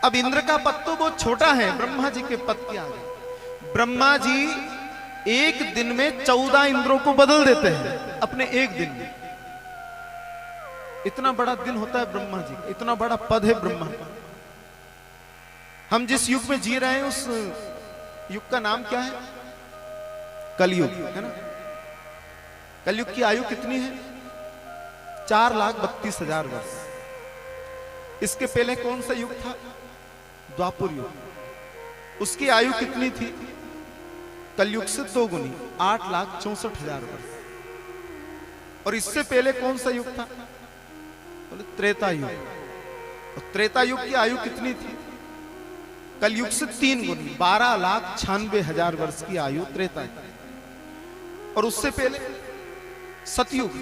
अब इंद्र का पद तो बहुत छोटा है ब्रह्मा जी के पद के आगे। ब्रह्मा जी एक दिन में 14 इंद्रों को बदल देते हैं अपने एक दिन में। इतना बड़ा दिन होता है ब्रह्मा जी का, इतना बड़ा पद है ब्रह्मा का। हम जिस युग में जी रहे हैं उस युग का नाम क्या है? कलयुग है ना। कलयुग की आयु कितनी है? 4,32,000 वर्ष। इसके पहले कौन सा युग था? द्वापर युग। उसकी आयु कितनी थी? कलयुग से 2 गुनी, 8,64,000 वर्ष। और इससे पहले कौन सा युग था? बोले त्रेता युग। और त्रेता युग की आयु कितनी थी? कलयुग से 3 गुनी, 12,96,000 वर्ष की आयु त्रेता युग। और उससे पहले सतयुग।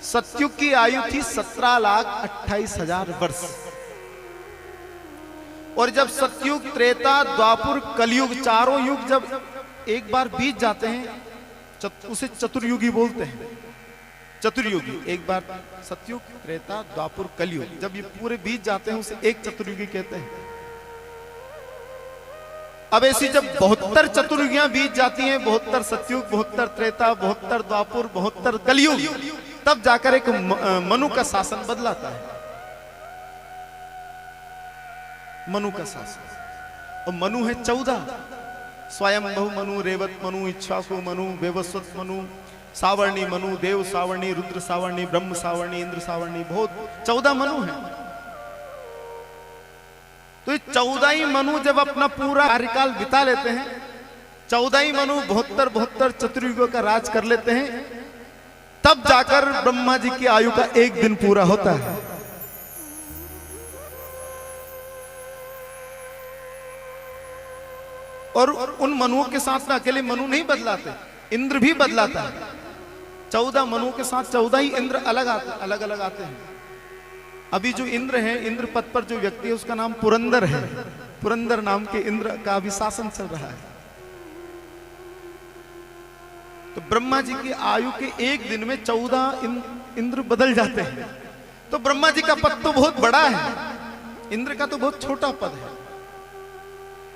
सतयुग की आयु थी 17,28,000 वर्ष। और जब सतयुग, त्रेता, द्वापर, कलयुग, चारों युग जब एक बार बीत जाते हैं उसे चतुर्युगी बोलते हैं। चतुर्युगी, एक बार सतयुग, त्रेता, द्वापर, कलयुग जब ये पूरे बीत जाते हैं उसे एक चतुर्युगी कहते हैं। अब ऐसी जब 72 चतुर्युगियां बीत जाती हैं, 72 सतयुग, 72 त्रेता, 72 द्वापर, 72 कलयुग, तब जाकर एक मनु का शासन बदलाता है। मनु का शासन। और मनु है 14। स्वयंभू मनु, रेवत मनु, इक्ष्वाकु मनु, वैवस्वत मनु, सावर्णी मनु, देव सावर्णी, रुद्र सावर्णी, ब्रह्म सावर्णी, इंद्र सावर्णी, बहुत 14 मनु है। तो ये 14 ही मनु जब अपना पूरा कार्यकाल बिता लेते हैं, 14 ही मनु 72 चतुर्युगों का राज कर लेते हैं, तब जाकर ब्रह्मा जी की आयु का एक दिन पूरा होता है। और उन मनुओं के साथ में अकेले मनु नहीं बदलाते, इंद्र भी बदलाता है। 14 मनुओं के साथ 14 ही इंद्र अलग अलग आते हैं। अभी जो इंद्र है, इंद्र पद पर जो व्यक्ति है उसका नाम पुरंदर है। पुरंदर नाम के इंद्र का अभी शासन चल रहा है। तो ब्रह्मा जी की आयु के एक दिन में 14 इंद्र बदल जाते हैं। तो ब्रह्मा जी का पद तो बहुत बड़ा है, इंद्र का तो बहुत छोटा पद है।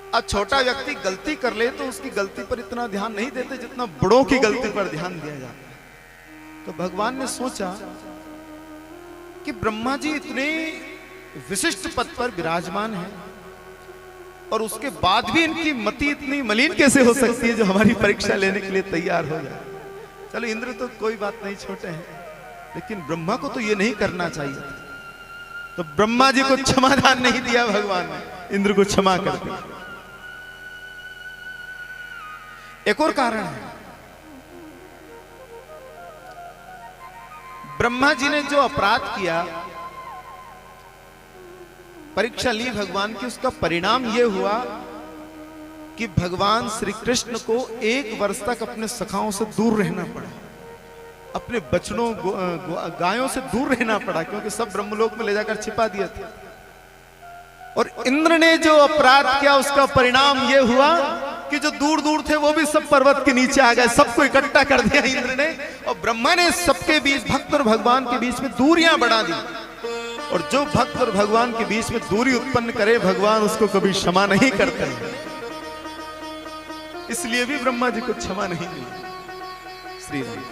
अब छोटा व्यक्ति गलती कर ले तो उसकी गलती पर इतना ध्यान नहीं देते जितना बड़ों की गलती पर ध्यान दिया जाता है। तो भगवान ने सोचा कि ब्रह्मा जी इतने विशिष्ट पद पर विराजमान हैं और उसके बाद भी इनकी मति इतनी मलिन कैसे हो सकती है जो हमारी परीक्षा लेने के लिए तैयार हो जाए। चलो इंद्र तो कोई बात नहीं, छोटे हैं, लेकिन ब्रह्मा को तो ये नहीं करना चाहिए था। तो ब्रह्मा जी को क्षमादान नहीं दिया भगवान ने, इंद्र को क्षमा कर दिया। एक और कारण है, ब्रह्मा जी ने जो अपराध किया, परीक्षा ली भगवान की, उसका परिणाम यह हुआ कि भगवान श्री कृष्ण को 1 वर्ष तक अपने सखाओं से दूर रहना पड़ा, अपने बचनों गायों से दूर रहना पड़ा, क्योंकि सब ब्रह्मलोक में ले जाकर छिपा दिए थे। और इंद्र ने जो अपराध किया उसका परिणाम यह हुआ कि जो दूर दूर थे वो भी सब पर्वत के नीचे आ गए, सबको इकट्ठा कर दिया इंद्र ने। और ब्रह्मा ने सबके बीच, भक्त और भगवान के बीच में दूरियां बढ़ा दी। और जो भक्त और भगवान के बीच में दूरी उत्पन्न करे, भगवान उसको कभी क्षमा नहीं करते, इसलिए भी ब्रह्मा जी को क्षमा नहीं दी श्री राम।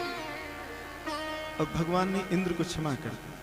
और भगवान ने इंद्र को क्षमा कर दिया।